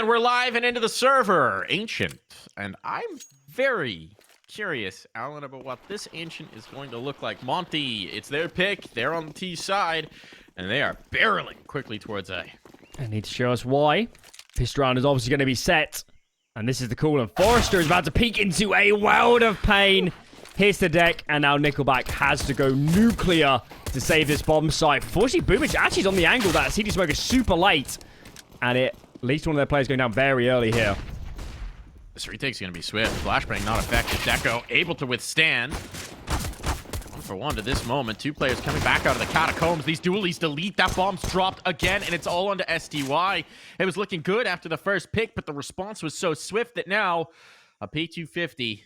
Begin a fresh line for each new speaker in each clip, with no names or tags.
we're live and into the server. Ancient. And I'm very curious, Alan, about what this Ancient is going to look like. Monte, it's their pick. They're on the T side. And they are barreling quickly towards A.
They need to show us why. This round is obviously going to be set. And this is the call. And Forrester is about to peek into a world of pain. Hits the deck. And now Nickelback has to go nuclear to save this bomb site. Fortunately, Boomich actually is on the angle. That CD Smoke is super late. And it at least one of their players going down very early here.
This retake's going to be swift. Flashbang not effective. Deco able to withstand. 1-for-1 to this moment. Two players coming back out of the catacombs. These dualies delete. That bomb's dropped again, and it's all onto SDY. It was looking good after the first pick, but the response was so swift that now a P250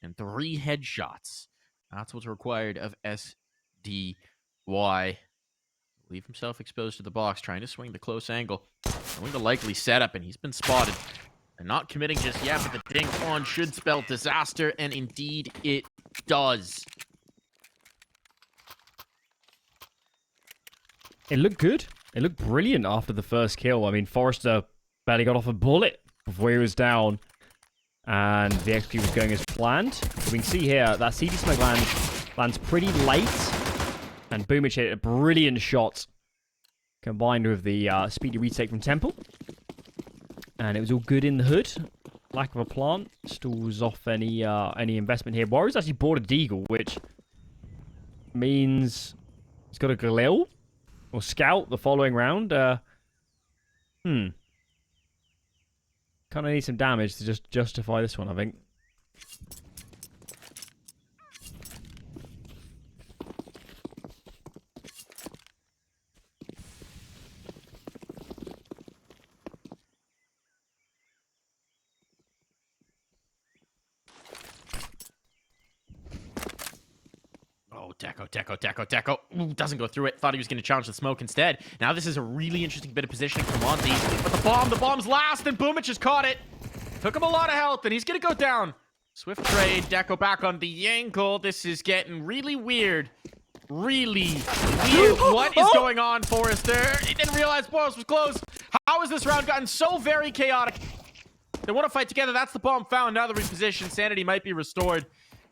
and 3 headshots. That's what's required of SDY. Leave himself exposed to the box, trying to swing the close angle. Knowing the likely setup, and he's been spotted. And not committing just yet, but the ding on should spell disaster, and indeed it does.
It looked good. It looked brilliant after the first kill. I mean, Forrester barely got off a bullet before he was down. And the XP was going as planned. So we can see here that CD Smoke lands pretty late. And Boomich hit a brilliant shot. Combined with the speedy retake from Temple. And it was all good in the hood. Lack of a plant stalls off any investment here. Warriors actually bought a Deagle, which means he's got a Galil or Scout the following round. Kind of need some damage to just justify this one, I think.
Deco. Ooh, doesn't go through it. Thought he was going to challenge the smoke instead. Now this is a really interesting bit of positioning for Monte. But the bomb's last, and Boomich has caught it. Took him a lot of health, and he's going to go down. Swift trade. Deco back on the ankle. This is getting really weird. Really weird. What is going on, Forrester? He didn't realize Boros was close. How has this round gotten so very chaotic? They want to fight together. That's the bomb found. Now the reposition. Sanity might be restored.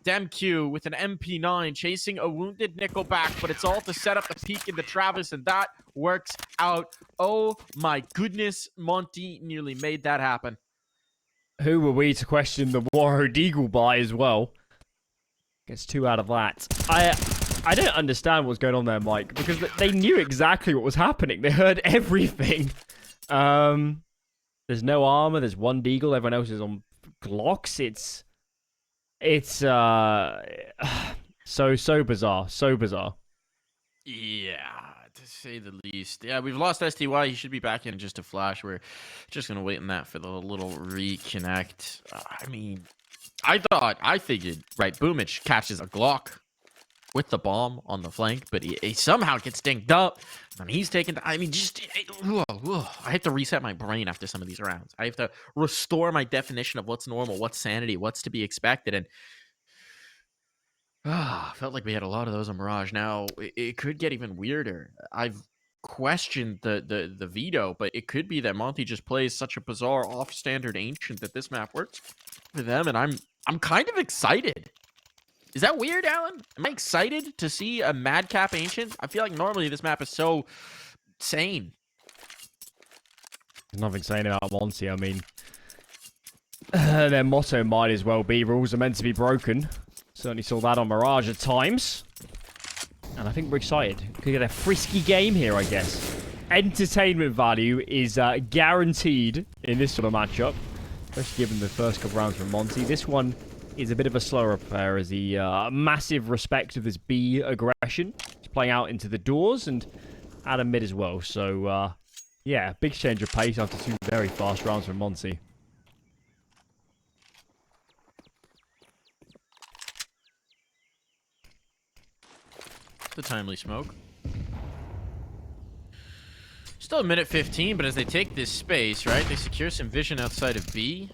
DemQ with an MP9 chasing a wounded Nickelback, but it's all to set up the peak in the Travis, and that works out. Oh my goodness, Monte nearly made that happen.
Who were we to question the Warro Deagle buy as well? Gets 2 out of that. I don't understand what's going on there, Mike, because they knew exactly what was happening. They heard everything. There's no armor. There's 1 Deagle. Everyone else is on Glocks. It's so bizarre.
Yeah, to say the least. Yeah, we've lost STY. He should be back in just a flash. We're just gonna wait on that for the little reconnect. I mean, I figured, right, Boomich catches a Glock with the bomb on the flank, but he somehow gets dinged up. And he's taken. I mean, I have to reset my brain after some of these rounds. I have to restore my definition of what's normal, what's sanity, what's to be expected, and felt like we had a lot of those on Mirage. Now it could get even weirder. I've questioned the veto, but it could be that Monte just plays such a bizarre off-standard Ancient that this map works for them, and I'm kind of excited. Is that weird, Alan? Am I excited to see a madcap Ancient? I feel like normally this map is so sane.
There's nothing sane about Monte. I mean, their motto might as well be rules are meant to be broken. Certainly saw that on Mirage at times. And I think we're excited. Could get a frisky game here, I guess. Entertainment value is guaranteed in this sort of matchup. Especially given the first couple rounds from Monte. This one is a bit of a slower affair as the massive respect of this B aggression is playing out into the doors and out of mid as well. So, yeah, big change of pace after 2 very fast rounds from Monte.
The timely smoke. Still a minute 15, but as they take this space, right, they secure some vision outside of B.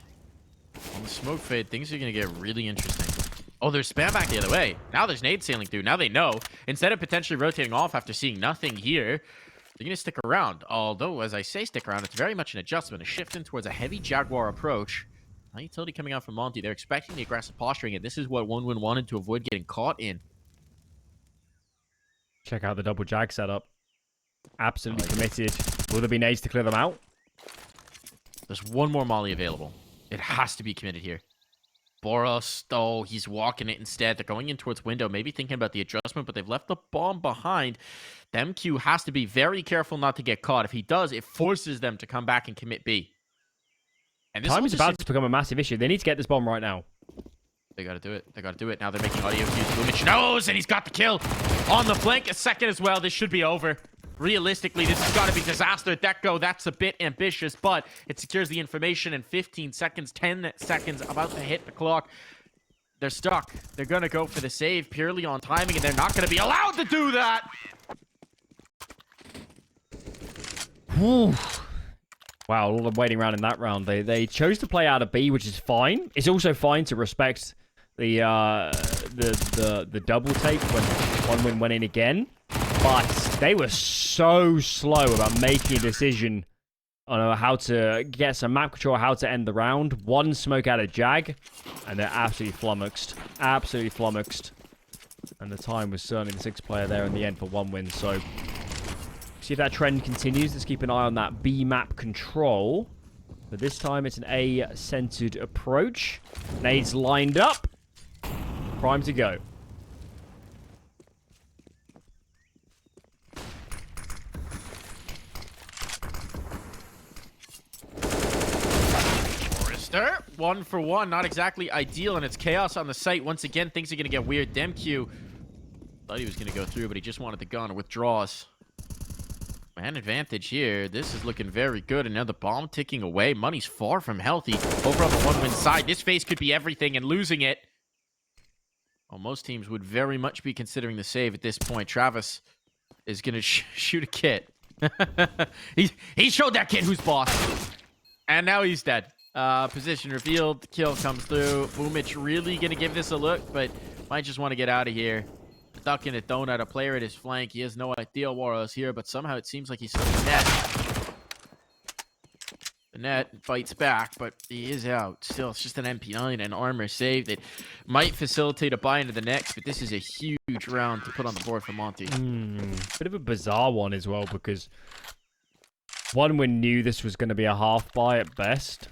On the smoke fade, things are going to get really interesting. Oh, there's spam back the other way. Now there's nade sailing through. Now they know. Instead of potentially rotating off after seeing nothing here, They're going to stick around. Although, as I say stick around, it's very much an adjustment. A shift in towards a heavy Jaguar approach. High utility coming out from Monte. They're expecting the aggressive posturing, and this is what OneWin wanted to avoid getting caught in.
Check out the double jag setup. Absolutely committed. Will there be nades to clear them out?
There's one more molly available. It has to be committed here. Boros, oh, he's walking it instead. They're going in towards window, maybe thinking about the adjustment, but they've left the bomb behind. The MQ has to be very careful not to get caught. If he does, it forces them to come back and commit B. And this
time is about to become a massive issue. They need to get this bomb right now.
They gotta do it. They gotta do it. Now they're making audio cues. Boomich knows, and he's got the kill. On the flank, a second as well. This should be over. Realistically, this has got to be disaster. Deco, that's a bit ambitious, but it secures the information in 15 seconds, 10 seconds, about to hit the clock. They're stuck. They're going to go for the save purely on timing, and they're not going to be allowed to do that.
Whew. Wow, a lot of waiting around in that round. They chose to play out of B, which is fine. It's also fine to respect the double take when OneWin went in again. But they were so slow about making a decision on how to get some map control, how to end the round. One smoke out of Jag, and they're absolutely flummoxed. Absolutely flummoxed. And the time was certainly the sixth player there in the end for OneWin. So, see if that trend continues. Let's keep an eye on that B map control. But this time it's an A-centered approach. Nades lined up. Prime to go.
Forrester, 1 for 1. Not exactly ideal, and it's chaos on the site. Once again, things are going to get weird. Demq thought he was going to go through, but he just wanted the gun. Withdraws. Man advantage here. This is looking very good, and now the bomb ticking away. Money's far from healthy. Over on the OneWin side, this phase could be everything, and losing it. Well, most teams would very much be considering the save at this point. Travis is going to shoot a kid. he showed that kid who's boss. And now he's dead. Position revealed. Kill comes through. Boomich really going to give this a look, but might just want to get out of here. Stuck in a donut. A player at his flank. He has no idea Warriors here, but somehow it seems like he's stuck in the net. The net fights back, but he is out. Still, it's just an MP9 and armor save that might facilitate a buy into the next, but this is a huge round to put on the board for Monte.
Bit of a bizarre one as well, because OneWin knew this was going to be a half buy at best.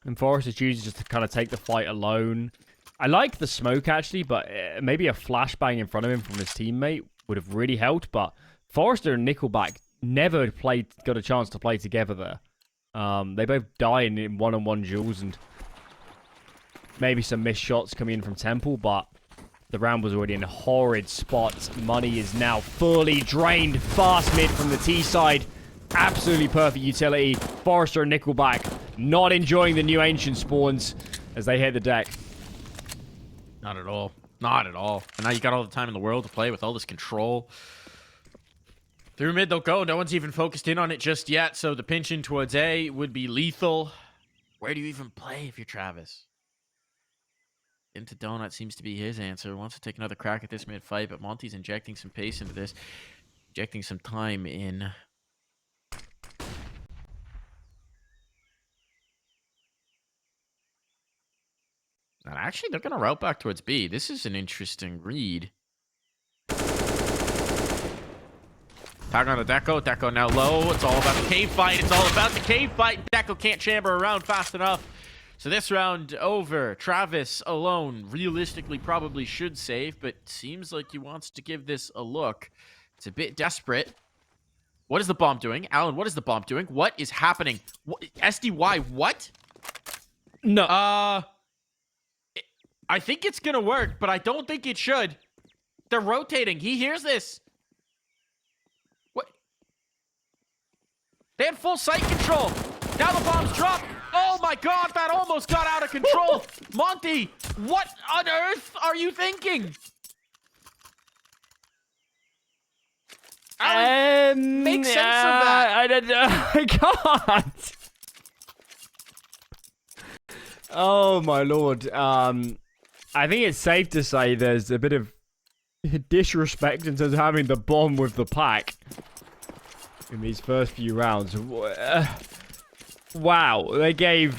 And Forrester chooses just to kind of take the fight alone. I like the smoke, actually, but maybe a flashbang in front of him from his teammate would have really helped. But Forrester and Nickelback never got a chance to play together there. They both die in one-on-one duels, and maybe some missed shots coming in from Temple, but the round was already in a horrid spot. Money is now fully drained. Fast mid from the T side. Absolutely perfect utility. Forrester and Nickelback not enjoying the new ancient spawns as they hit the deck.
Not at all. Not at all. And now you got all the time in the world to play with all this control. Through mid they'll go. No one's even focused in on it just yet, so the pinch in towards A would be lethal. Where do you even play if you're Travis? Into Donut seems to be his answer. Wants to take another crack at this mid-fight, but Monte's injecting some pace into this. Injecting some time in. And actually, they're going to route back towards B. This is an interesting read. Tag on to Deco. Deco now low. It's all about the cave fight. It's all about the cave fight. Deco can't chamber around fast enough. So this round over. Travis alone realistically probably should save, but seems like he wants to give this a look. It's a bit desperate. What is the bomb doing? Alan, what is the bomb doing? What is happening? What, SDY, what?
No.
I think it's going to work, but I don't think it should. They're rotating. He hears this. What? They had full site control. Now the bomb's dropped. Oh my god, that almost got out of control. Monte, what on earth are you thinking? Alan, make sense of that.
I don't know. I can't. Oh my lord. I think it's safe to say there's a bit of disrespect in terms of having the bomb with the pack in these first few rounds. Wow, they gave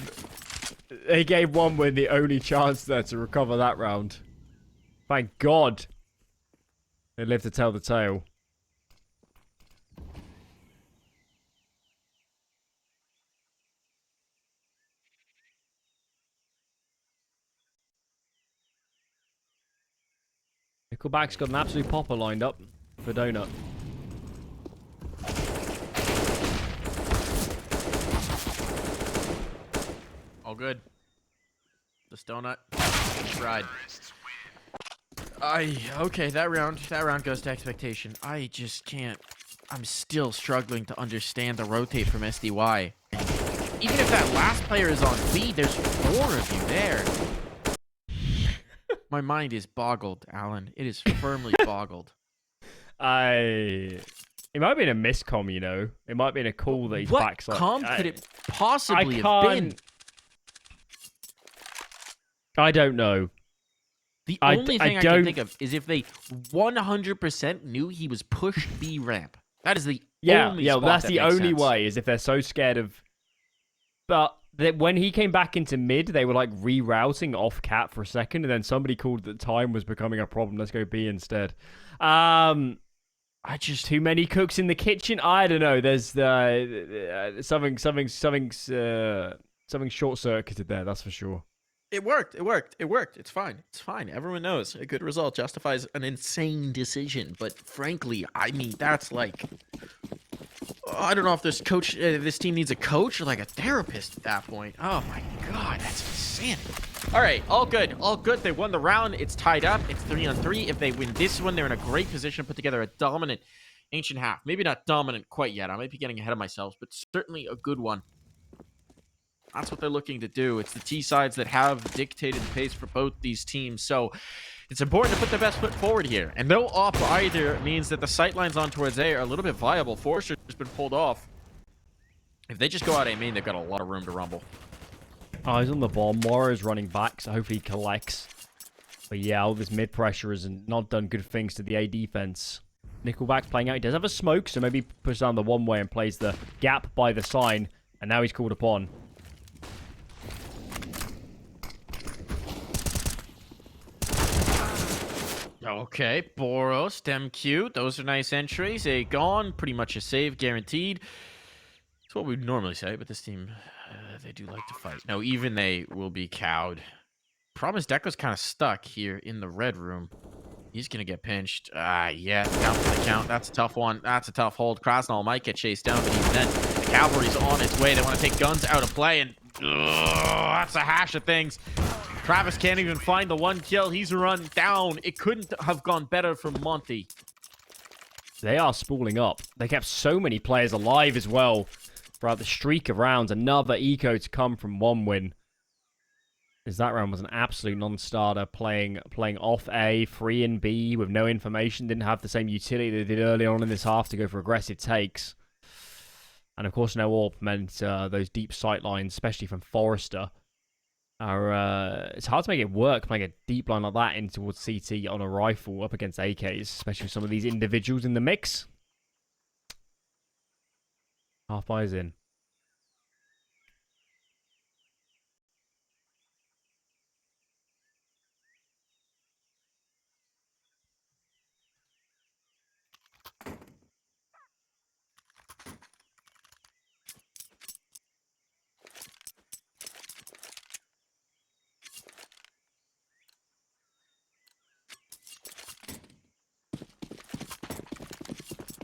one win the only chance there to recover that round. Thank God they lived to tell the tale. Nickelback's got an absolute popper lined up for Donut.
All good. This donut fried. Okay, that round goes to expectation. I just can't. I'm still struggling to understand the rotate from SDY. Even if that last player is on B, there's 4 of you there. My mind is boggled, Alan. It is firmly boggled.
It might have been a miscomm, you know. It might have been a call that he's backside.
What comm could it possibly have been?
I don't know.
The only thing I can think of is if they 100% knew he was pushed B ramp. That is the only spot
that's
that
the
makes
only
sense.
way, is if they're so scared of... But when he came back into mid, they were like rerouting off cat for a second, and then somebody called that time was becoming a problem. Let's go B instead. I just too many cooks in the kitchen. I don't know. There's something short circuited there. That's for sure.
It worked. It's fine. Everyone knows a good result justifies an insane decision. But frankly, I mean, that's like, I don't know if this team needs a coach or like a therapist at that point. Oh my God, that's insanity. All right, all good. They won the round. It's tied up. It's 3-on-3. If they win this one, they're in a great position to put together a dominant Ancient half. Maybe not dominant quite yet. I might be getting ahead of myself, but certainly a good one. That's what they're looking to do. It's the T sides that have dictated the pace for both these teams. So it's important to put their best foot forward here. And no op either means that the sight lines on towards A are a little bit viable. Forrester's been pulled off. If they just go out A main, they've got a lot of room to rumble.
Eyes on the bomb. Moro's running back, so hopefully he collects. But yeah, all this mid pressure has not done good things to the A defense. Nickelback's playing out. He does have a smoke, so maybe he pushes down the one way and plays the gap by the sign. And now he's called upon.
Okay, Boros, MQ, those are nice entries. A gone, pretty much a save guaranteed. That's what we'd normally say, but this team, they do like to fight. No, even they will be cowed. Problem is, Deco's kind of stuck here in the red room. He's going to get pinched. Yeah, count for the count. That's a tough one. That's a tough hold. Krasnal might get chased down, but even then, the cavalry's on its way. They want to take guns out of play, and that's a hash of things. Travis can't even find the one kill. He's run down. It couldn't have gone better for Monte.
They are spooling up. They kept so many players alive as well throughout the streak of rounds. Another eco to come from one win. As that round was an absolute non-starter, playing off A, free in B with no information. Didn't have the same utility they did early on in this half to go for aggressive takes. And of course, no AWP meant those deep sight lines, especially from Forrester. It's hard to make it work playing a deep line like that in towards CT on a rifle up against AKs, especially with some of these individuals in the mix. Half buys in.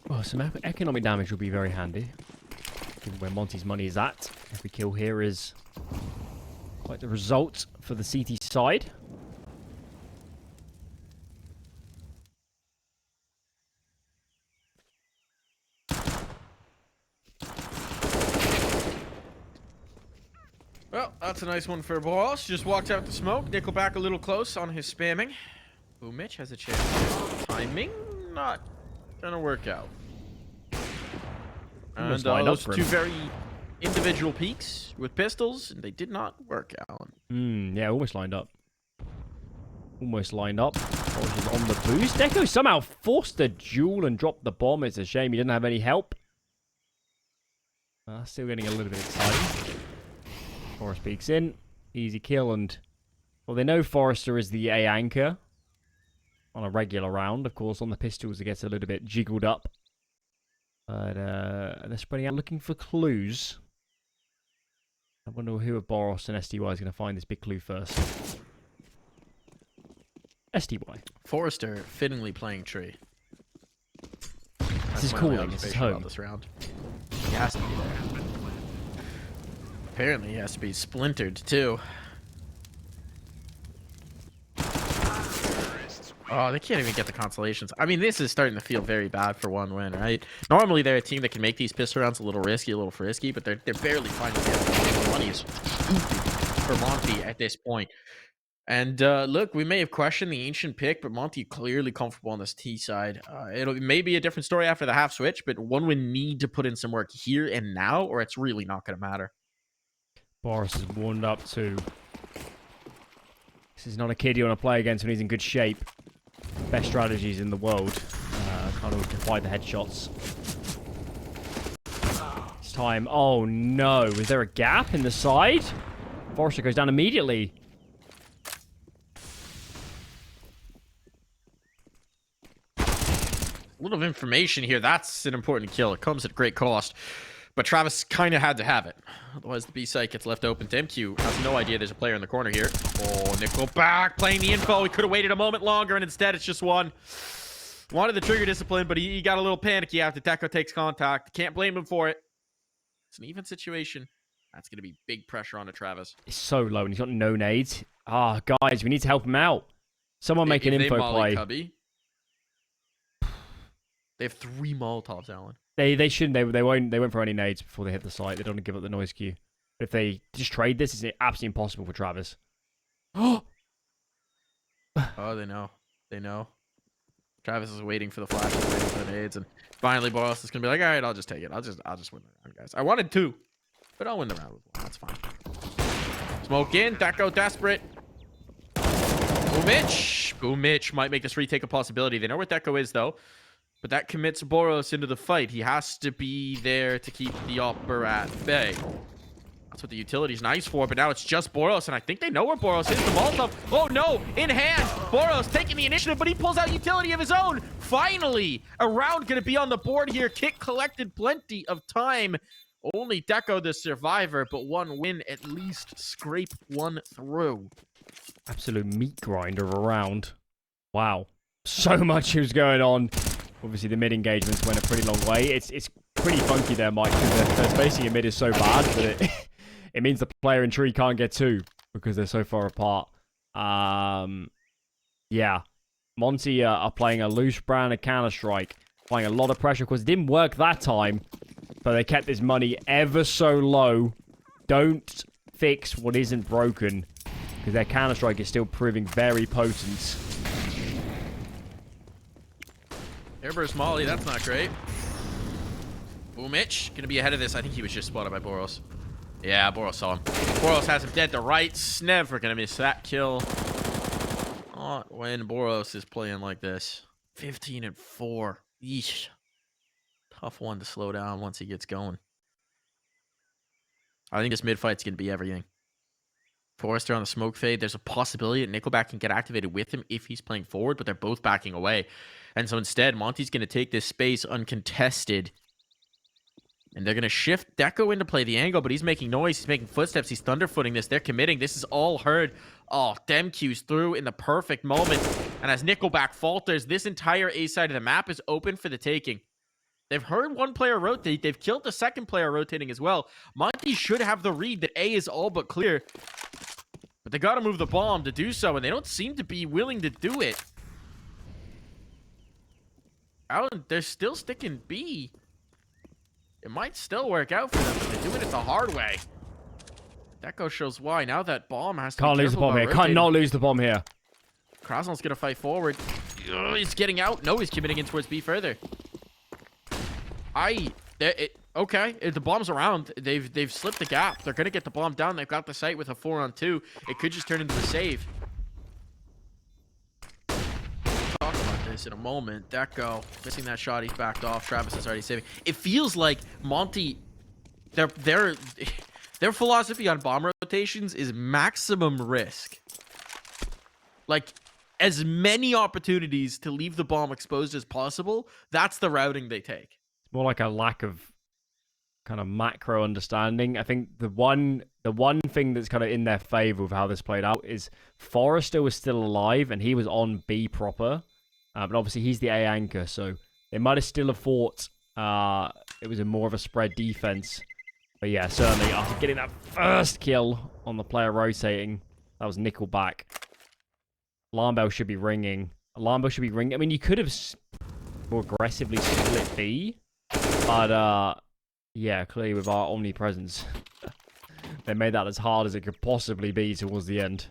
Well, some economic damage will be very handy, given where Monte's money is at. Every kill here is quite the result for the CT side.
Well, that's a nice one for Boros. Just walked out the smoke. Nickelback a little close on his spamming. Ooh, Mitch has a chance. Timing not gonna work out. And those two very individual peaks with pistols, and they did not work out.
Yeah, almost lined up. Almost lined up. Boros is on the boost. Deco somehow forced the duel and dropped the bomb. It's a shame he didn't have any help. Still getting a little bit exciting. Boros peeks in. Easy kill, and well, they know Forrester is the A anchor on a regular round. Of course, on the pistols, it gets a little bit jiggled up. But they're spreading out looking for clues. I wonder who of Boros and SDY is going to find this big clue first. SDY.
Forrester fittingly playing tree.
This is calling. This is home.
This round. He has to be there. Apparently, he has to be splintered too. Oh, they can't even get the consolations. I mean, this is starting to feel very bad for one win, right? Normally, they're a team that can make these pistol rounds a little risky, a little frisky, but they're barely finding it. The money is for Monte at this point. And look, we may have questioned the ancient pick, but Monte clearly comfortable on this T side. It may be a different story after the half switch, but one would need to put in some work here and now, or it's really not going to matter.
Boros is warmed up too. This is not a kid you want to play against when he's in good shape. Best strategies in the world. Kind of defy the headshots. It's time. Oh no. Is there a gap in the side? Forrester goes down immediately.
A little information here. That's an important kill. It comes at great cost. But Travis kind of had to have it. Otherwise, the B site gets left open. MQ has no idea there's a player in the corner here. Oh, Nickelback playing the info. He could have waited a moment longer, and instead it's just one. Wanted the trigger discipline, but he got a little panicky after Deco takes contact. Can't blame him for it. It's an even situation. That's going to be big pressure on to Travis.
It's so low, and he's got no nades. Guys, we need to help him out. Someone make an info play.
Cubby, they have 3 Molotovs, Alan.
They shouldn't. They won't throw any nades before they hit the site. They don't want to give up the noise cue. If they just trade this, it's absolutely impossible for Travis.
Oh, they know. They know. Travis is waiting for the flash, waiting for the nades, and finally Boros is gonna be like, all right, I'll just take it. I'll just win the round, guys. I wanted 2, but I'll win the round with 1. That's fine. Smoke in. Deco desperate. Boomich might make this retake a possibility. They know where Deco is though. But that commits Boros into the fight. He has to be there to keep the upper at bay. That's what the utility's nice for, but now it's just Boros, and I think they know where Boros is. The Molotov. Oh, no. In hand. Boros taking the initiative, but he pulls out utility of his own. Finally, a round going to be on the board here. Kick collected plenty of time. Only Deco the survivor, but one win at least. Scrape one through.
Absolute meat grinder of a round. Wow. So much was going on. Obviously, the mid engagements went a pretty long way. It's pretty funky there, Mike, because their spacing in mid is so bad that it means the player in tree can't get 2 because they're so far apart. Yeah. Monte are playing a loose brand of Counter-Strike, applying a lot of pressure because it didn't work that time, but they kept this money ever so low. Don't fix what isn't broken because their Counter-Strike is still proving very potent.
Airburst Molly, that's not great. Boomich, gonna be ahead of this. I think he was just spotted by Boros. Yeah, Boros saw him. Boros has him dead to rights. Never gonna miss that kill. Not when Boros is playing like this. 15 and 4. Yeesh. Tough one to slow down once he gets going. I think this mid fight's gonna be everything. Forrester on the smoke fade. There's a possibility that Nickelback can get activated with him if he's playing forward, but they're both backing away. And so instead, Monte's going to take this space uncontested. And they're going to shift Deco into play the angle, but he's making noise. He's making footsteps. He's thunderfooting this. They're committing. This is all heard. Oh, Demq's through in the perfect moment. And as Nickelback falters, this entire A side of the map is open for the taking. They've heard one player rotate. They've killed the second player rotating as well. Monte should have the read that A is all but clear. But they got to move the bomb to do so, and they don't seem to be willing to do it. Alan, they're still sticking B. It might still work out for them, but they're doing it the hard way. Deco shows why. Now that bomb has to
Can't lose the bomb here. Can't not lose the bomb here.
Krasnell's going to fight forward. He's getting out. No, he's committing in towards B further. Okay, if the bomb's around, they've slipped the gap. They're going to get the bomb down. They've got the site with a 4-on-2. It could just turn into a save. this in a moment. Deco missing that shot. He's backed off. Travis is already saving. It feels like Monte, their philosophy on bomb rotations is maximum risk. Like, as many opportunities to leave the bomb exposed as possible, that's the routing they take.
It's more like a lack of kind of macro understanding. I think the one thing that's kind of in their favor with how this played out is Forrester was still alive and he was on B proper, but obviously he's the A anchor, so they might have still have thought it was a more of a spread defense. But yeah, certainly after getting that first kill on the player rotating, that was Nickelback. Alarm bell should be ringing. Alarm bell should be ringing. I mean, you could have more aggressively split B, but yeah, clearly with our omnipresence, they made that as hard as it could possibly be towards the end.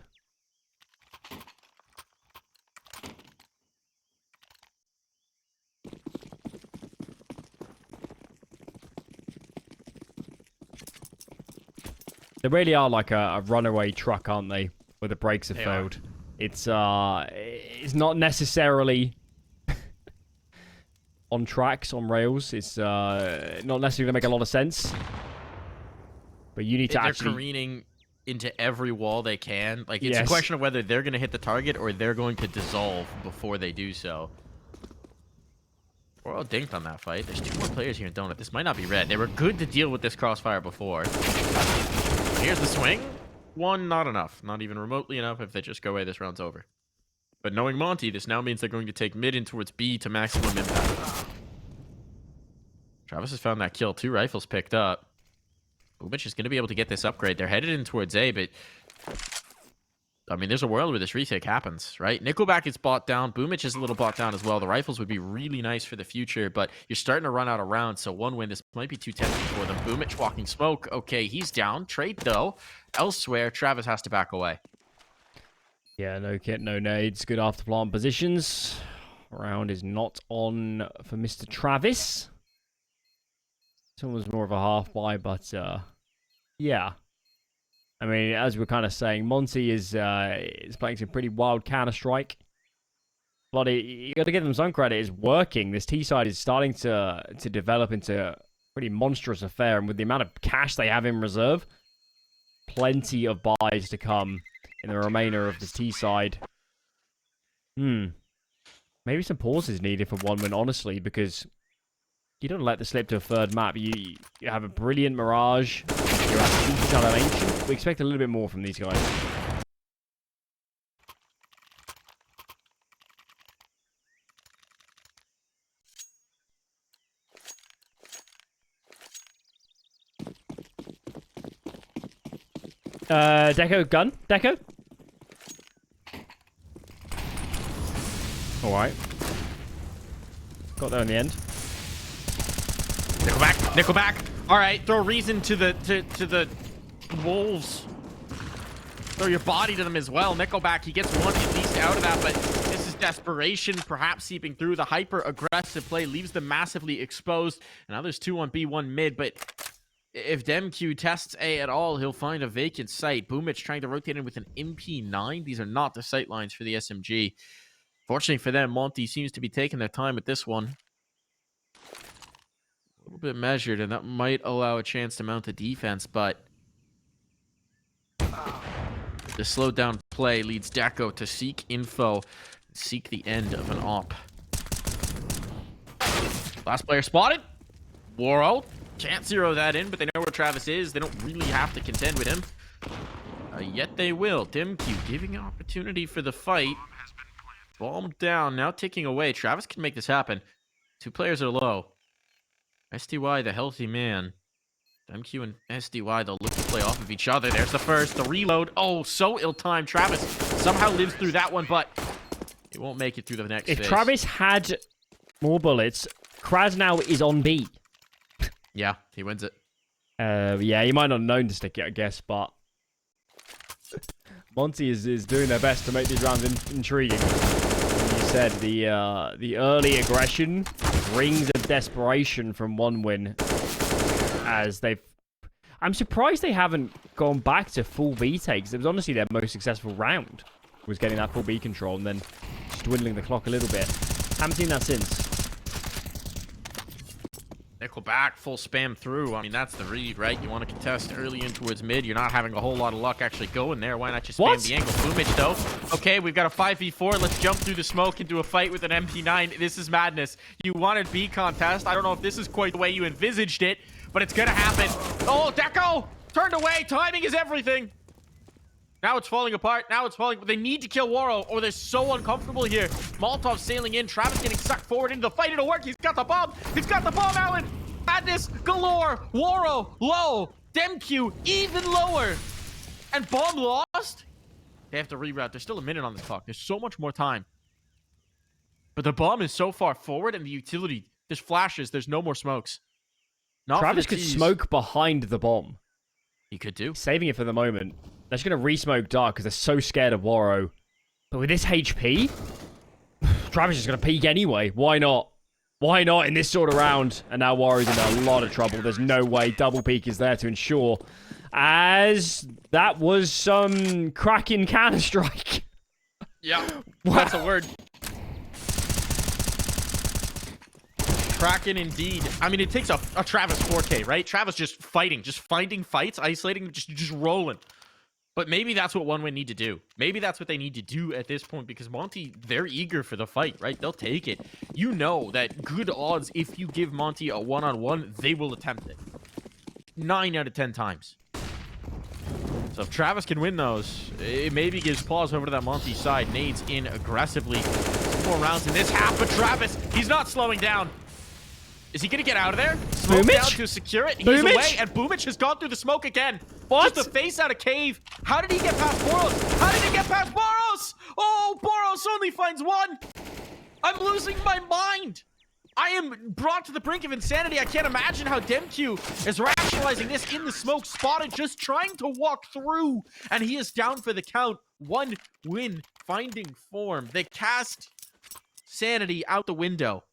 They really are like a runaway truck, aren't they? Where the brakes have failed. It's not necessarily on tracks, on rails. It's not necessarily gonna make a lot of sense. But you need to actually...
They're careening into every wall they can. Like, it's a question of whether they're gonna hit the target or they're going to dissolve before they do so. We're all dinked on that fight. There's 2 more players here in Donut. This might not be red. They were good to deal with this crossfire before. Here's the swing. 1, not enough. Not even remotely enough. If they just go away, this round's over. But knowing Monte, this now means they're going to take mid in towards B to maximum impact. Travis has found that kill. 2 rifles picked up. Boomich is going to be able to get this upgrade. They're headed in towards A, but... I mean, there's a world where this retake happens, right? Nickelback is bought down. Boomich is a little bought down as well. The rifles would be really nice for the future, but you're starting to run out of rounds, so 1 win, this might be too tempting for them. Boomich walking smoke. Okay, he's down. Trade, though. Elsewhere, Travis has to back away.
Yeah, no kit, no nades. Good after plant positions. Round is not on for Mr. Travis. This one was more of a half buy, but yeah. I mean, as we're kind of saying, Monte is playing some pretty wild Counter-Strike. Bloody, you got to give them some credit. It's working. This T side is starting to develop into a pretty monstrous affair, and with the amount of cash they have in reserve, plenty of buys to come in the remainder of this T side. Maybe some pauses needed for 1 win, honestly, because you don't let the slip to a 3rd map. You have a brilliant Mirage. You're at decent of Ancient. We expect a little bit more from these guys. Deco, gun? Deco? Alright. Got there in the end.
Nickelback. Nickelback. All right, throw reason to the wolves. Throw your body to them as well. Nickelback, he gets 1 at least out of that, but this is desperation, perhaps seeping through. The hyper-aggressive play leaves them massively exposed. And now there's 2 on B, 1 mid, but if DemQ tests A at all, he'll find a vacant site. Boomich trying to rotate in with an MP9. These are not the sight lines for the SMG. Fortunately for them, Monte seems to be taking their time with this one. A little bit measured, and that might allow a chance to mount a defense, but the slowed down play leads Deco to seek info, seek the end of an op. Last player spotted. Waro can't zero that in, but they know where Travis is. They don't really have to contend with him. Yet they will. DemQ giving an opportunity for the fight. Bomb down, now ticking away. Travis can make this happen. 2 players are low. SDY, the healthy man. MQ and SDY, they'll look to play off of each other. There's the first, the reload. Oh, so ill-timed. Travis somehow lives through that one, but he won't make it through the next phase.
If Travis had more bullets, Kraz now is on B.
Yeah, he wins it.
Yeah, he might not have known to stick it, I guess, but Monte is doing their best to make these rounds intriguing. You said the early aggression, rings of desperation from 1 win, as they've... I'm surprised they haven't gone back to full B takes. It was honestly their most successful round, was getting that full B control and then just dwindling the clock a little bit. Haven't seen that since.
Nickel back, full spam through. I mean, that's the read, right? You want to contest early in towards mid. You're not having a whole lot of luck actually going there. Why not just spam the angle? Boomage, though. Okay, we've got a 5v4. Let's jump through the smoke into a fight with an MP9. This is madness. You wanted B contest. I don't know if this is quite the way you envisaged it, but it's going to happen. Oh, Deco! Turned away. Timing is everything. Now it's falling apart. Now it's falling. They need to kill Waro, or they're so uncomfortable here. Molotov sailing in. Travis getting sucked forward into the fight. It'll work. He's got the bomb. He's got the bomb, Alan. Madness galore. Waro low. Demq even lower. And bomb lost. They have to reroute. There's still a minute on the clock. There's so much more time. But the bomb is so far forward, and the utility. There's flashes. There's no more smokes.
Travis could smoke behind the bomb.
He could do.
Saving it for the moment. They're just going to re-smoke dark because they're so scared of Waro. But with this HP, Travis is going to peek anyway. Why not? Why not in this sort of round? And now Waro's in a lot of trouble. There's no way double peek is there to ensure. As that was some cracking Counter-Strike.
Yeah, that's a word. Kraken indeed. I mean, it takes a Travis 4K, right? Travis just fighting, just finding fights, isolating, just rolling. But maybe that's what OneWin need to do. Maybe that's what they need to do at this point, because Monte, they're eager for the fight, right? They'll take it. You know that good odds, if you give Monte a one-on-one, they will attempt it. 9 out of 10 times. So if Travis can win those, it maybe gives pause over to that Monte side. Nades in aggressively. Some more rounds in this half, but Travis, he's not slowing down. Is he going to get out of there? Smoke down to secure it. He's away, and Boomich has gone through the smoke again. What? Just the face out of cave. How did he get past Boros? How did he get past Boros? Oh, Boros only finds one. I'm losing my mind. I am brought to the brink of insanity. I can't imagine how Demq is rationalizing this in the smoke, spotted, just trying to walk through. And he is down for the count. OneWin finding form. They cast sanity out the window.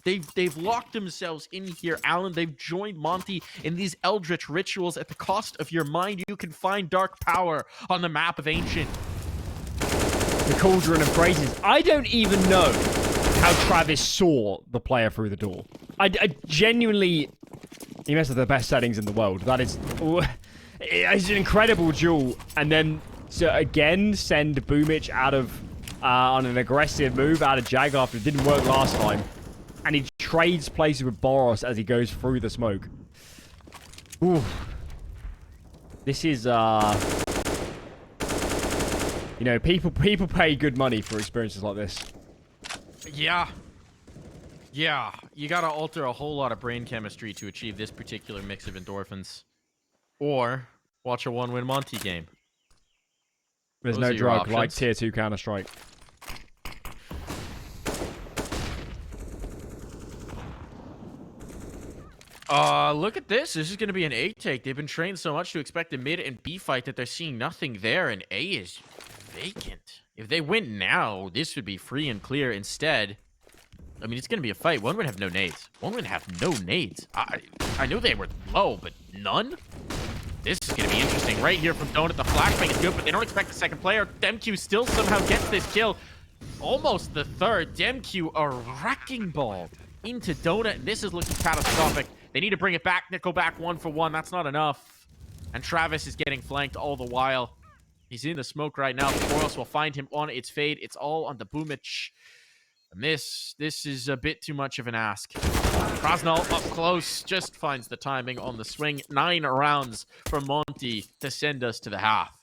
They've locked themselves in here, Alan. They've joined Monte in these eldritch rituals. At the cost of your mind, you can find dark power on the map of Ancient.
The cauldron of phrases. I don't even know how Travis saw the player through the door. I genuinely... He must have the best settings in the world. That is... It's an incredible duel. And then to again send Boomich out of... on an aggressive move out of Jag after it didn't work last time. And he trades places with Boros as he goes through the smoke. Ooh. This is, you know, people pay good money for experiences like this.
Yeah. Yeah. You gotta alter a whole lot of brain chemistry to achieve this particular mix of endorphins. Or watch a OneWin Monte game.
There's no drug like tier 2 Counter-Strike.
Look at this. This is going to be an A take. They've been trained so much to expect a mid and B fight that they're seeing nothing there, and A is vacant. If they win now, this would be free and clear. Instead, I mean, it's going to be a fight. OneWin have no nades. OneWin have no nades. I know they were low, but none? This is going to be interesting. Right here from Donut, the flashbang is good, but they don't expect the second player. Demq still somehow gets this kill. Almost the third. Demq a wrecking ball into Donut, and this is looking catastrophic. They need to bring it back. Nickel back 1-for-1. That's not enough. And Travis is getting flanked all the while. He's in the smoke right now. Boros will find him on its fade. It's all on the Boomich. And this is a bit too much of an ask. Krasnal up close. Just finds the timing on the swing. 9 rounds from Monte to send us to the half.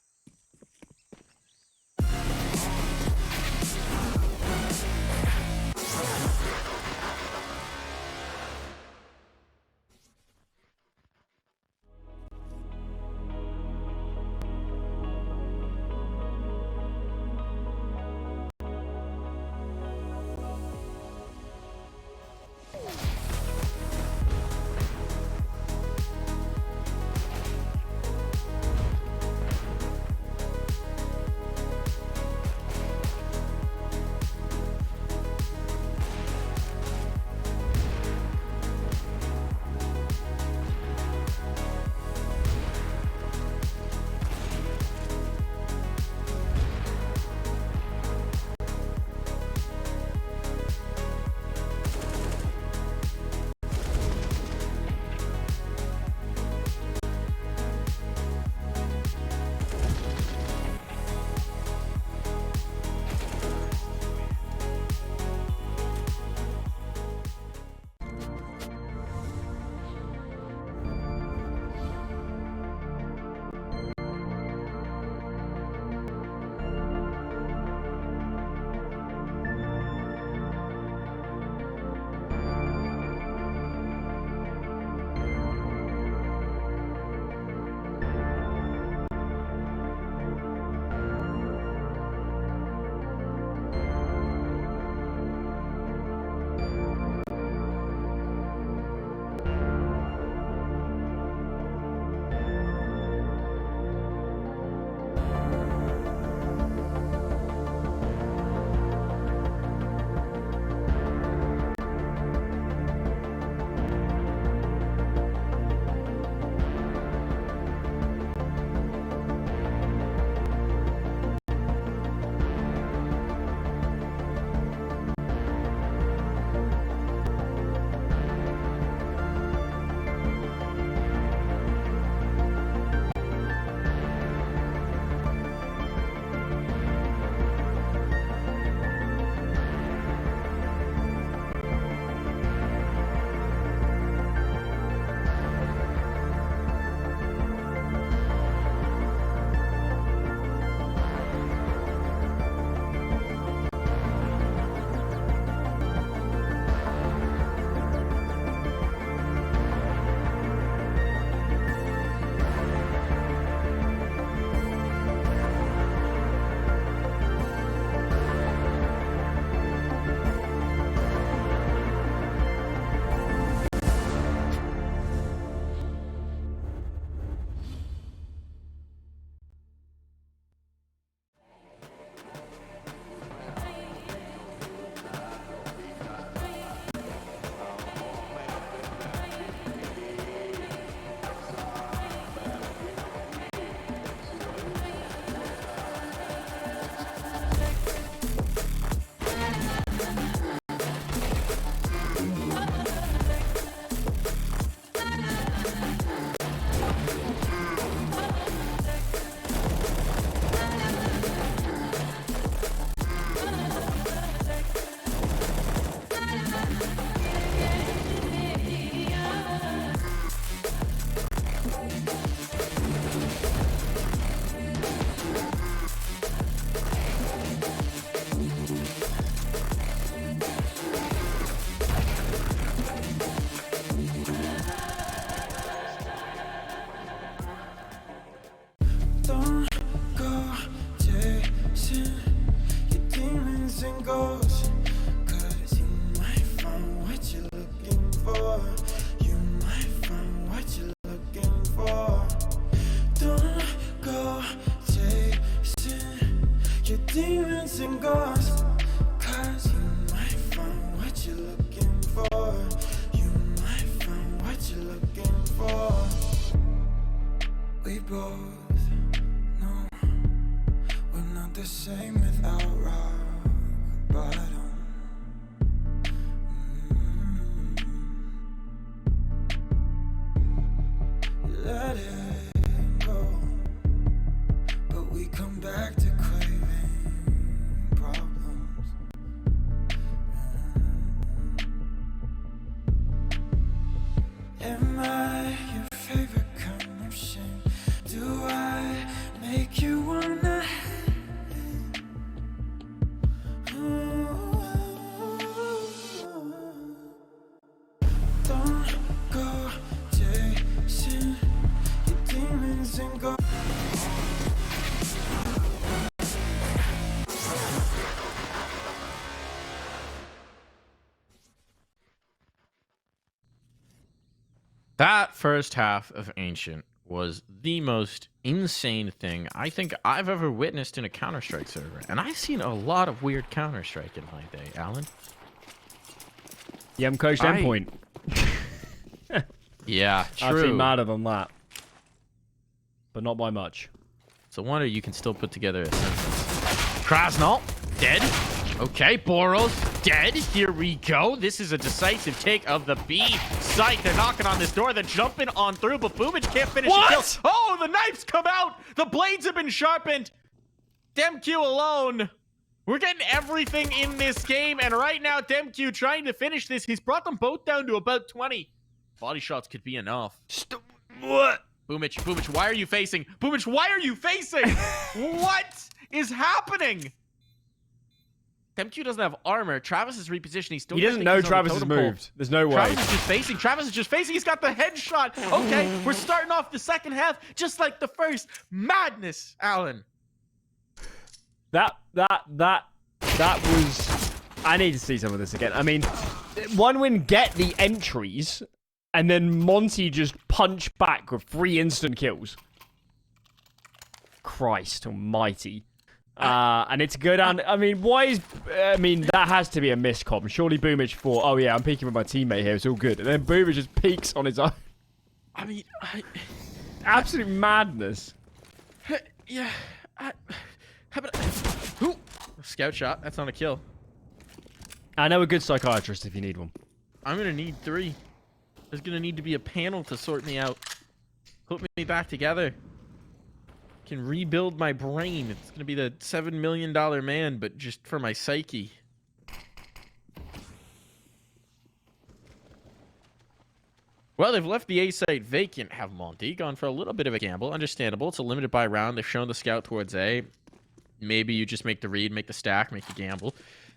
Don't go chasing your demons and ghosts, 'cause you might find what you're looking for. You might find what you're looking for. Don't go chasing your demons and ghosts, 'cause you might find what you're looking for. You might find what you're looking for. We both know we're not the same without rock bottom. Let it go, but we come back to craving problems. Am I your favorite kind of shame? Do I make you wanna hate? Don't go chasing your demons and go.
That first half of Ancient was the most insane thing I think I've ever witnessed in a Counter-Strike server. And I've seen a lot of weird Counter-Strike in my day, Alan.
You haven't coached Endpoint.
Yeah, true.
I've seen madder than that. But not by much.
It's a wonder you can still put together a sentence. Krasnal, dead. Okay, Boros, dead. Here we go. This is a decisive take of the B site. They're knocking on this door. They're jumping on through, but Boomich can't finish the kill. Oh, the knives come out. The blades have been sharpened. DemQ alone. We're getting everything in this game, and right now, DemQ trying to finish this. He's brought them both down to about 20. Body shots could be enough.
What?
Boomich, why are you facing? Boomich, why are you facing? What is happening? DemQ doesn't have armor. Travis is repositioning. He still
doesn't know Travis has moved. There's no way.
Travis is just facing. Travis is just facing. He's got the headshot. Okay, we're starting off the second half just like the first. Madness, Alan.
That was... I need to see some of this again. I mean, one win get the entries, and then Monte just punch back with 3 instant kills. Christ almighty. And it's good. And I mean, why is... I mean, that has to be a miscom. Surely Boomich thought, oh yeah, I'm peeking with my teammate here. It's all good. And then Boomich just peeks on his own.
I mean,
Absolute madness.
Yeah. How about... Ooh. Scout shot. That's not a kill.
I know a good psychiatrist if you need one.
I'm going to need 3. There's going to need to be a panel to sort me out. Put me back together. Can rebuild my brain. It's going to be the $7 million man, but just for my psyche. Well, they've left the A site vacant, have Monte. Gone for a little bit of a gamble. Understandable. It's a limited buy round. They've shown the scout towards A. Maybe you just make the read, make the stack, make the gamble.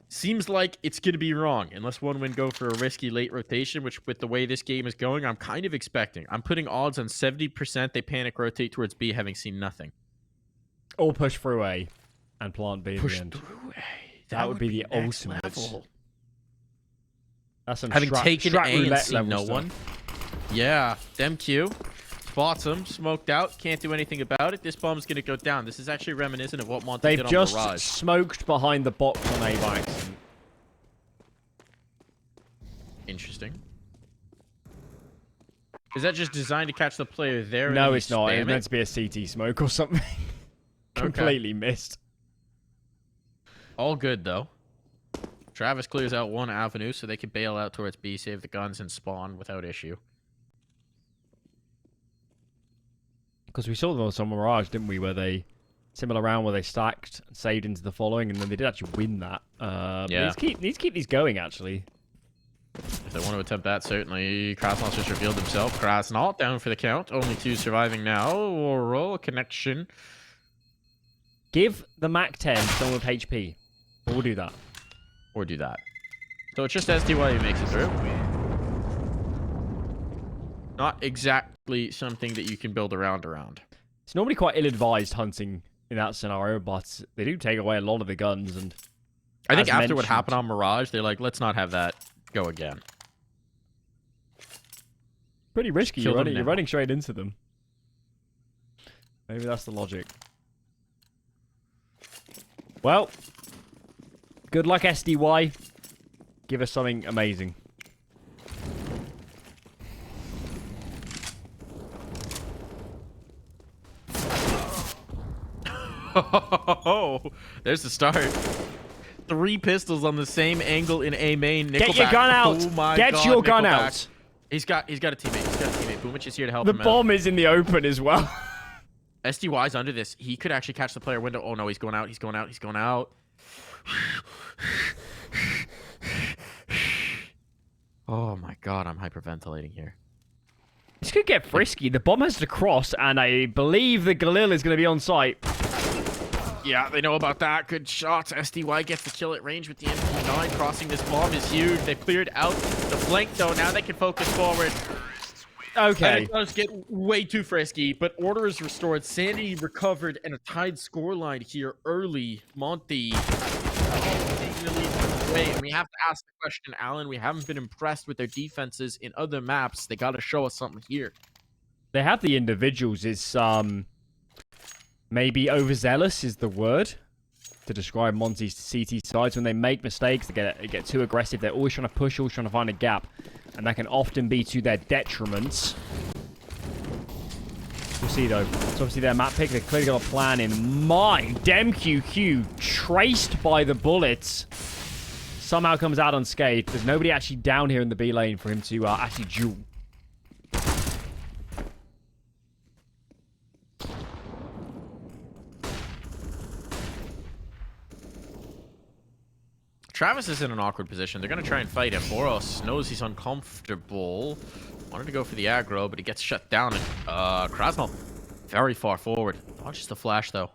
Seems like it's going to be wrong, unless one win go for a risky late rotation, which with the way this game is going, I'm kind of expecting. I'm putting odds on 70% they panic rotate towards B, having seen nothing.
Or push through A and plant B at the end.
Through A.
That would be the
next
ultimate.
level.
That's some
Having taken A and
roulette
seen
level
no
stuff.
one. Yeah, DemQ. Spots him, smoked out, can't do anything about it. This bomb's gonna go down. This is actually reminiscent of what Monte
They've
did on
just
Mirage.
smoked behind the box on A by accident.
Interesting. Is that just designed to catch the player there?
No,
and
it's not.
spam
It's meant to be a CT smoke or something. Completely missed.
All good, though. Travis clears out one avenue so they can bail out towards B, save the guns, and spawn without issue.
Because we saw them on some Mirage, didn't we? Where they... Similar round where they stacked, saved into the following, and then they did actually win that.
Yeah.
Need to keep these going, actually.
If they want to attempt that, certainly. Krasnal's just revealed himself. Krasnal down for the count. Only 2 surviving now. Oral connection.
Give the Mac-10 someone with HP. We'll do that.
Or do that. So it's just SDY who makes it through. Not exactly something that you can build around.
It's normally quite ill-advised hunting in that scenario, but they do take away a lot of the guns. And
I think after what happened on Mirage, they're like, let's not have that go again.
Pretty risky.
Kill
You're running straight into them. Maybe that's the logic. Well, good luck, SDY. Give us something amazing.
Oh, there's the start. 3 pistols on the same angle in A main. Nickelback.
Get your gun out.
Oh my
Get
God,
your gun
Nickelback.
out.
He's got a teammate. Boomich is here to help
The
him out.
bomb is in the open as well.
SDY's under this. He could actually catch the player window. Oh no, he's going out. Oh my God, I'm hyperventilating here.
This could get frisky. The bomb has to cross, and I believe the Galil is going to be on site.
Yeah, they know about that. Good shots. SDY gets the kill at range with the MP9. Crossing this bomb is huge. They've cleared out the flank, though. Now they can focus forward.
Okay.
And it does get way too frisky, but order is restored. Sanity recovered, and a tied scoreline here early. Monte taking the lead away. And we have to ask the question, Alan. We haven't been impressed with their defenses in other maps. They got to show us something here.
They have the individuals. It's maybe overzealous is the word to describe Monte's CT sides. When they make mistakes, they get too aggressive. They're always trying to push, always trying to find a gap. And that can often be to their detriment. We'll see, though. It's obviously their map pick. They've clearly got a plan in mind. DemQQ, traced by the bullets, somehow comes out unscathed. There's nobody actually down here in the B lane for him to actually duel.
Travis is in an awkward position. They're going to try and fight him. Boros knows he's uncomfortable. Wanted to go for the aggro, but he gets shut down. And Krasnal, very far forward. Launches the flash, though.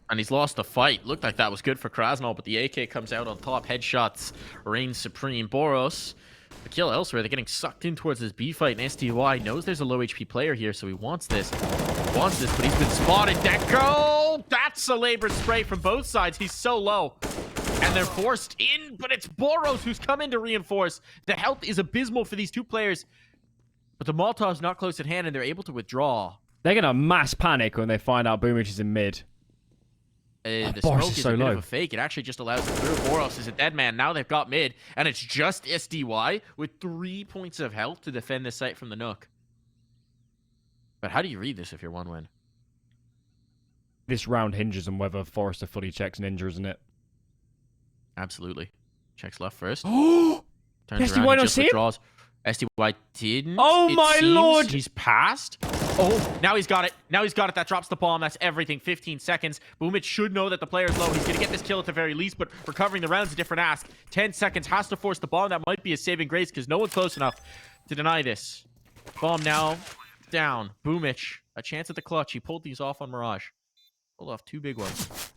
And he's lost the fight. Looked like that was good for Krasnal, but the AK comes out on top. Headshots reign supreme. Boros, the kill elsewhere. They're getting sucked in towards this B fight, and SDY knows there's a low HP player here, so he wants this. But he's been spotted. Deco! That's a labored spray from both sides. He's so low. And they're forced in, but it's Boros who's come in to reinforce. The health is abysmal for these 2 players. But the Molotov's not close at hand, and they're able to withdraw.
They're going to mass panic when they find out Boomich is in mid.
The
Boros
smoke
is
is
so
a bit
low.
of a fake. It actually just allows them through. Boros is a dead man. Now they've got mid, and it's just SDY with 3 points of health to defend this site from the Nook. But how do you read this if you're 1 win?
This round hinges on whether Forrester fully checks Ninja, isn't it?
Absolutely. Checks left first.
Oh!
Turns
SDY
around and
not
just
see him?
withdraws. SDY didn't.
Oh
It
my
seems
lord!
He's passed. Oh, now he's got it. That drops the bomb. That's everything. 15 seconds. Boomich should know that the player's low. He's going to get this kill at the very least, but recovering the round's a different ask. 10 seconds. Has to force the bomb. That might be a saving grace because no one's close enough to deny this. Bomb now down. Boomich, a chance at the clutch. He pulled these off on Mirage. Pulled off 2 big ones.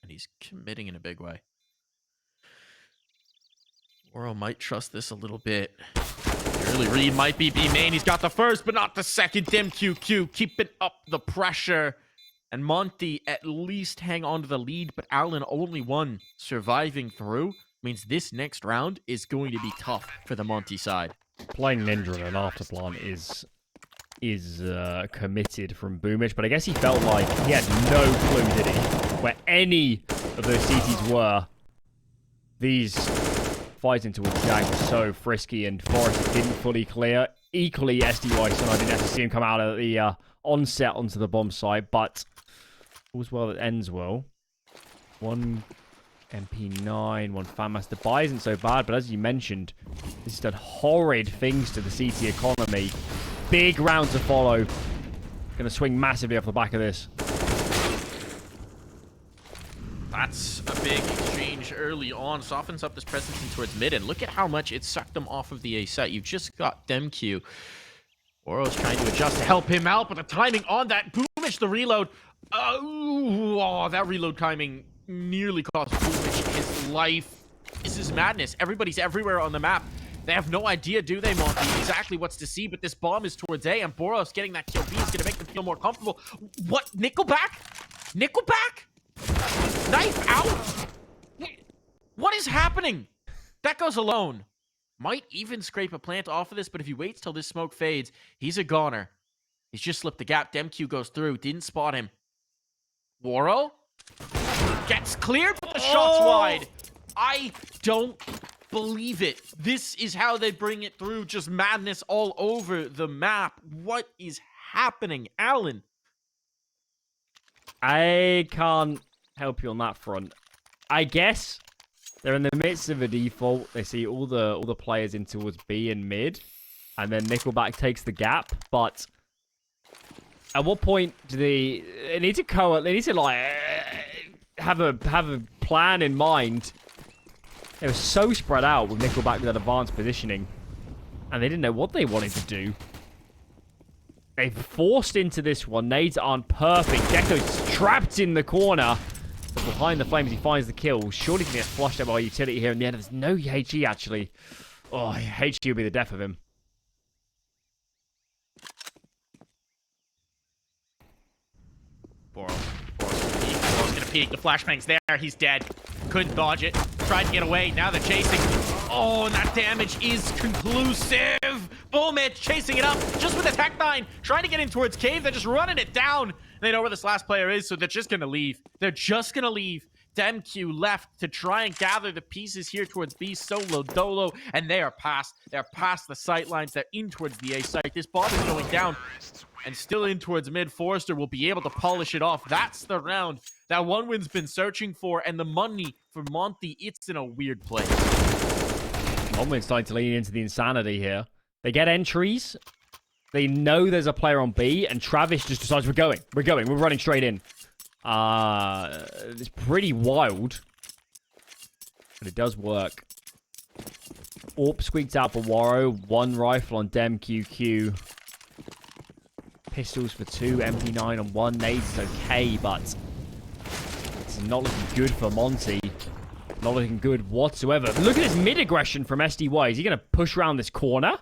And he's committing in a big way. Oro might trust this a little bit. The early read might be B main. He's got the first, but not the second. DemQQ keeping up the pressure. And Monte at least hang on to the lead, but Allen only 1 surviving through. Means this next round is going to be tough for the Monte side.
Playing Ninja in an afterplan is committed from Boomich, but I guess he felt like he had no clue, did he, where any of those CTs were. These fights into a jag were so frisky, and Forrester didn't fully clear. Equally, SDY, so I didn't actually see him come out at the onset onto the bomb site, but all's well that ends well. 1 MP9, 1 Fanmaster buy isn't so bad, but as you mentioned, this has done horrid things to the CT economy. Big round to follow. Going to swing massively off the back of this.
That's a big exchange early on, softens up this presence in towards mid, and look at how much it sucked them off of the A site. You've just got DemQ. Oro's trying to adjust to help him out, but the timing on that Boomich, the reload. Oh, that reload timing nearly cost Boomich his life. This is madness. Everybody's everywhere on the map. They have no idea, do they, Monte, exactly what's to see, but this bomb is towards A, and Boros getting that kill B is going to make them feel more comfortable. What? Nickelback? Nickelback? Knife out? What is happening? That goes alone. Might even scrape a plant off of this, but if he waits till this smoke fades, he's a goner. He's just slipped the gap. DemQ goes through. Didn't spot him. Waro gets cleared, but the shot's wide. I don't believe it. This is how they bring it through. Just madness all over the map. What is happening, Alan?
I can't help you on that front. I guess they're in the midst of a default. They see all the players in towards B and mid, and then Nickelback takes the gap. But at what point do they need to They need to like have a plan in mind. They were so spread out with Nickelback with that advanced positioning, and they didn't know what they wanted to do. They forced into this one. Nades aren't perfect. Gecko's trapped in the corner. But behind the flames, he finds the kill. Surely can get flushed out by utility here in the end. There's no HE, actually. Oh, HE will be the death of him.
Boros going to peek. The flashbang's there. He's dead. Couldn't dodge it. Tried to get away. Now they're chasing. Oh, and that damage is conclusive. Boomich chasing it up just with a Tech 9. Trying to get in towards Cave. They're just running it down. They know where this last player is, so they're just going to leave. They're just going to leave. DemQ left to try and gather the pieces here towards B, solo, dolo, and they are past. They're past the sight lines. They're in towards the A site. This bomb is going down and still in towards mid. Forrester will be able to polish it off. That's the round that OneWin's been searching for, and the money for Monte, it's in a weird place.
OneWin's starting to lean into the insanity here. They get entries. They know there's a player on B, and Travis just decides we're going. We're running straight in. It's pretty wild, but it does work. Orp squeaked out for Waro. 1 rifle on DemQQ. Pistols for 2. MP9 on 1. Nades is okay, but it's not looking good for Monte. Not looking good whatsoever. Look at his mid-aggression from SDY. Is he going to push around this corner?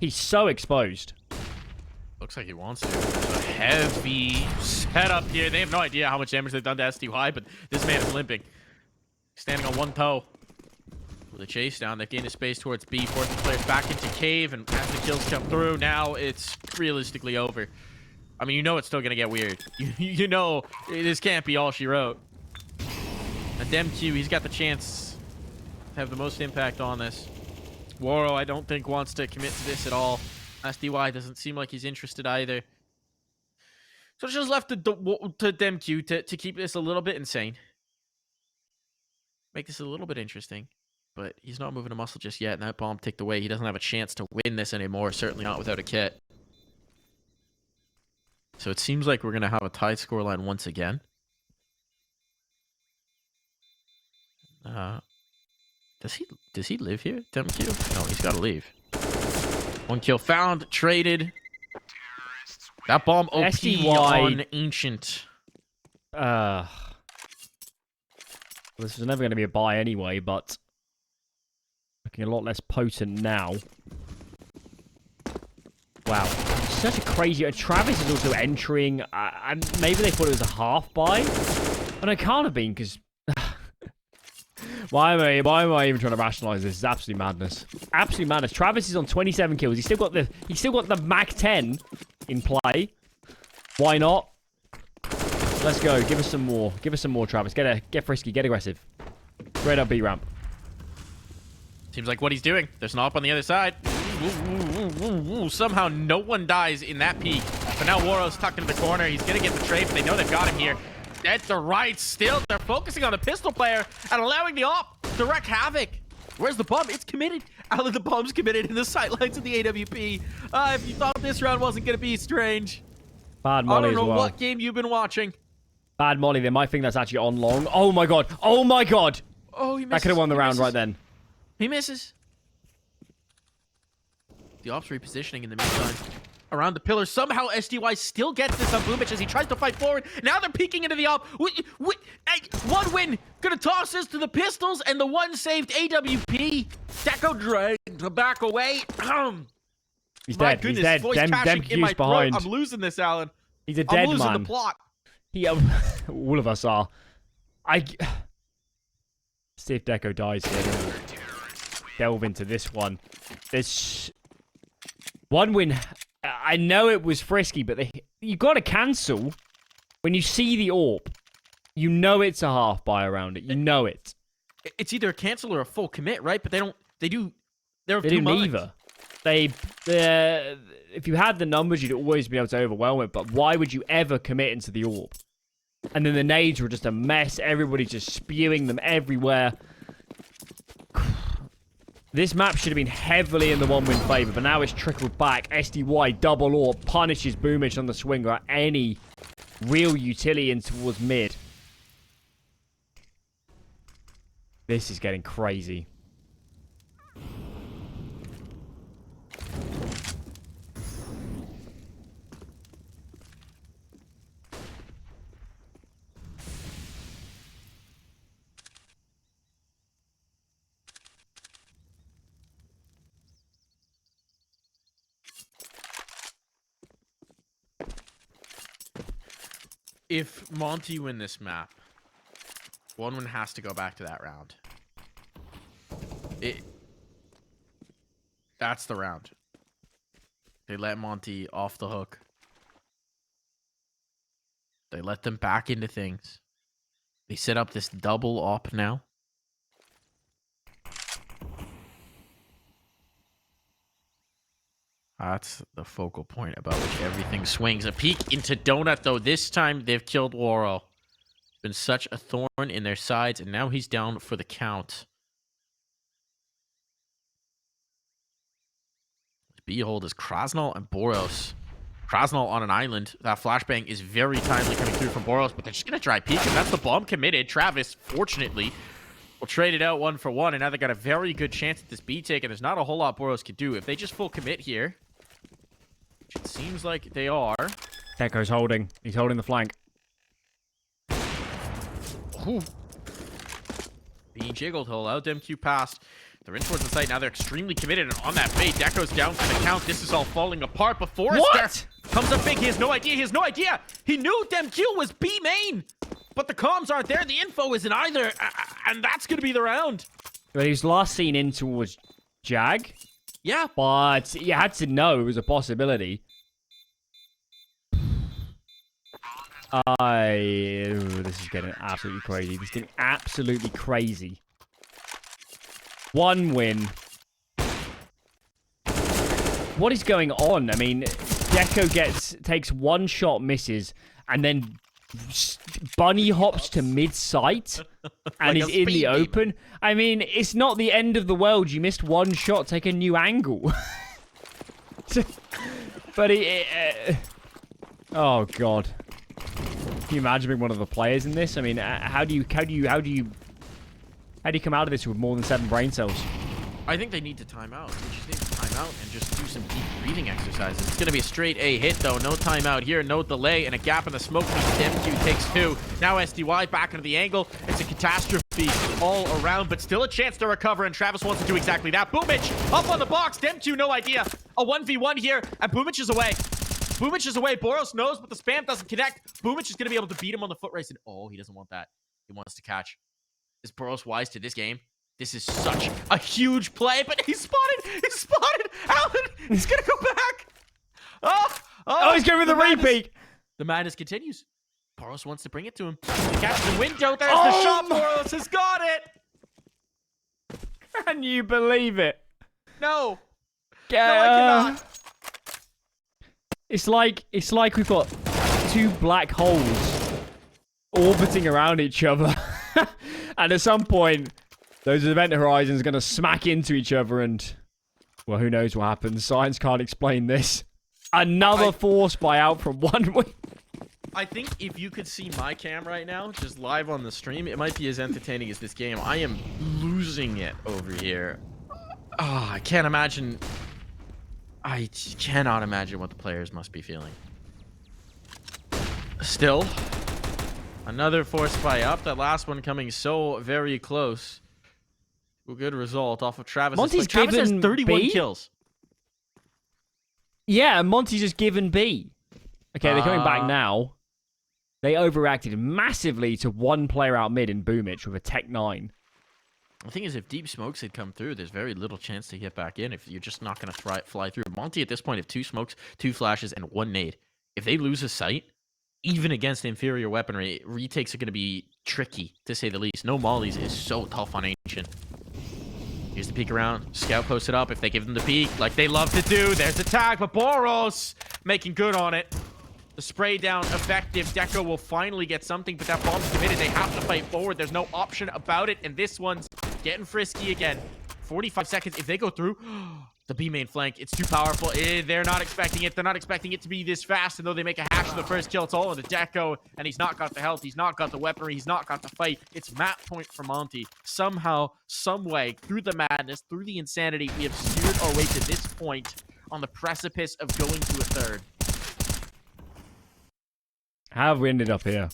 He's so exposed.
Looks like he wants to. A heavy setup here. They have no idea how much damage they've done to SDY, but this man is limping. Standing on one toe. With a chase down, they gain the space towards B, forcing players back into Cave, and as the kills come through, now it's realistically over. I mean, you know it's still going to get weird. You know this can't be all she wrote. And DemQ, he's got the chance to have the most impact on this. Waro, I don't think, wants to commit to this at all. SDY doesn't seem like he's interested either. So it's just left to DemQ to keep this a little bit insane. Make this a little bit interesting. But he's not moving a muscle just yet, and that bomb ticked away. He doesn't have a chance to win this anymore, certainly not without a kit. So it seems like we're going to have a tied scoreline once again. Does he live here? DemQ? No, he's got to leave. 1 kill found, traded. That bomb OP
SDY
on Ancient.
This was never going to be a buy anyway, but looking a lot less potent now. Wow. Such a crazy... And Travis is also entering. And maybe they thought it was a half buy. And it can't have been, because... Why am I even trying to rationalize this? It's absolute madness. Absolute madness. Travis is on 27 kills. He's still got the Mac 10 in play. Why not? Let's go. Give us some more. Give us some more, Travis. Get frisky. Get aggressive. Straight up B ramp.
Seems like what he's doing. There's an op on the other side. Somehow no one dies in that peak. But now Waro's tucked into the corner. He's going to get the trade, but they know they've got him here. At the right still. They're focusing on the pistol player and allowing the op to wreak havoc. Where's the bomb? It's committed. Alan, the bomb's committed in the sightlines of the AWP. If you thought this round wasn't going to be strange.
Bad molly as well.
I don't know what game you've been watching.
Bad molly. They might think that's actually on long. Oh my god. Oh my god.
Oh, he misses.
That could have won the
He
round
misses.
right then.
He misses. The ops repositioning in the meantime. Around the pillar. Somehow SDY still gets this on Boomich as he tries to fight forward. Now they're peeking into the op. One win. Gonna toss this to the pistols and the one saved AWP. Deco dragged to back away.
He's
My
dead.
goodness,
He's dead.
voice
Dem
cashing in my throat.
behind.
I'm losing this, Alan.
He's a
I'm
dead
losing
man.
the plot.
He, all of us are. See if Deco dies here. Then delve into this one. There's one win. I know it was frisky, but you got to cancel when you see the AWP. You know it's a half buy around it. You know it.
It's either a cancel or a full commit, right? But they don't. They do. They're of
They
two
do
minds.
neither. If you had the numbers, you'd always be able to overwhelm it. But why would you ever commit into the AWP? And then the nades were just a mess. Everybody's just spewing them everywhere. This map should have been heavily in the one-win favor, but now it's trickled back. SDY double AWP punishes Boomich on the swing without any real utility in towards mid. This is getting crazy.
If Monte win this map, one has to go back to that round. That's the round. They let Monte off the hook. They let them back into things. They set up this double op now. That's the focal point about which everything swings. A peek into Donut, though. This time, they've killed Waro. It's been such a thorn in their sides, and now he's down for the count. Behold is Krasnal and Boros. Krasnal on an island. That flashbang is very timely coming through from Boros, but they're just going to try peek, and that's the bomb committed. Travis, fortunately, will trade it out 1-for-1, and now they got a very good chance at this B take, and there's not a whole lot Boros could do. If they just full commit here, which it seems like they are.
Deco's holding. He's holding the flank.
Ooh. Being jiggled, he'll allow them Q past. They're in towards the site. Now they're extremely committed, and on that bait, Deco's down for the count. This is all falling apart, but Forrester comes up big. He has no idea. He has no idea. He knew them Q was B main, but the comms aren't there. The info isn't either, and that's going to be the round.
Well, he was last seen in towards Jag.
Yeah.
But you had to know it was a possibility. This is getting absolutely crazy. This is getting absolutely crazy. One win. What is going on? I mean, Deco takes one shot, misses, and then bunny hops to mid-sight and is in the open. I mean, it's not the end of the world. You missed one shot, take a new angle. But oh god. Can you imagine being one of the players in this? I mean, how do you come out of this with more than 7 brain cells?
I think they need to time out. They just need to time out and just do some deep breathing exercises. It's going to be a straight A hit, though. No timeout here, no delay, and a gap in the smoke. MQ takes 2. Now SDY back into the angle. It's a catastrophe all around, but still a chance to recover, and Travis wants to do exactly that. Boomich up on the box. Dem2, no idea. A 1v1 here, and Boomich is away. Boomich is away. Boros knows, but the spam doesn't connect. Boomich is going to be able to beat him on the foot race, and oh, he doesn't want that. He wants to catch. Is Boros wise to this game? This is such a huge play, but he's spotted. He's spotted. Alan, he's going to go back. Oh,
he's going for the repeat.
The madness continues. Boros wants to bring it to him. He catches the window. There's the shot. Boros has got it.
Can you believe it?
No. No, I cannot.
It's like we've got 2 black holes orbiting around each other. And at some point, those event horizons are going to smack into each other and, well, who knows what happens. Science can't explain this. Another force buyout from 1 win.
I think if you could see my cam right now, just live on the stream, it might be as entertaining as this game. I am losing it over here. Oh, I can't imagine. I cannot imagine what the players must be feeling. Still, another forced buy up. That last one coming so very close. A good result off of Travis.
Monte's
Travis has
given
31
B?
kills.
Yeah, and Monte's just given B. Okay, they're coming back now. They overreacted massively to one player out mid in Boomich with a Tech 9.
The thing is, if deep smokes had come through, there's very little chance to get back in if you're just not going to fly through. Monte at this point, if 2 smokes, 2 flashes, and 1 nade, if they lose a sight, even against inferior weaponry, retakes are going to be tricky, to say the least. No mollies is so tough on Ancient. Here's the peek around. Scout posted up. If they give them the peek, like they love to do, there's the tag, but Boros making good on it. The spray down effective. Deco will finally get something, but that bomb's committed. They have to fight forward. There's no option about it, and this one's getting frisky again. 45 seconds. If they go through, the B main flank, it's too powerful. They're not expecting it. They're not expecting it to be this fast, and though they make a hash of the first kill, it's all into Deco, and he's not got the health. He's not got the weaponry. He's not got the fight. It's map point for Monte. Somehow, some way, through the madness, through the insanity, we have steered our way to this point on the precipice of going to a third.
How have we ended up here?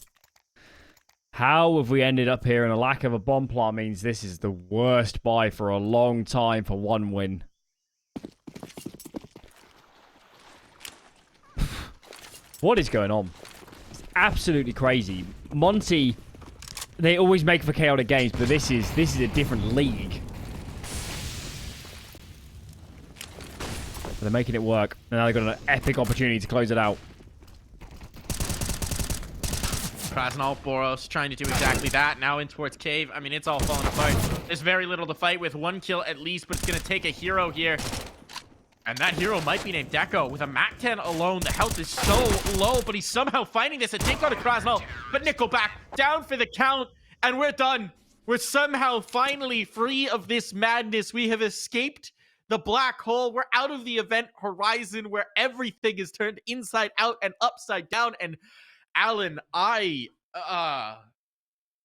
How have we ended up here? And a lack of a bomb plant means this is the worst buy for a long time for 1 win. What is going on? It's absolutely crazy. Monte, they always make for chaotic games, but this is a different league. But they're making it work. And now they've got an epic opportunity to close it out.
Krasnov, Boros trying to do exactly that. Now in towards Cave. I mean, it's all falling apart. There's very little to fight with. 1 kill at least, but it's going to take a hero here. And that hero might be named Deco. With a MAC-10 alone, the health is so low, but he's somehow finding this. A takedown to Krasnov, but Nickelback down for the count, and we're done. We're somehow finally free of this madness. We have escaped the black hole. We're out of the event horizon where everything is turned inside out and upside down. And Alan,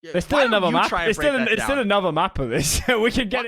there's
still another map. There's still another map of this. We can get it.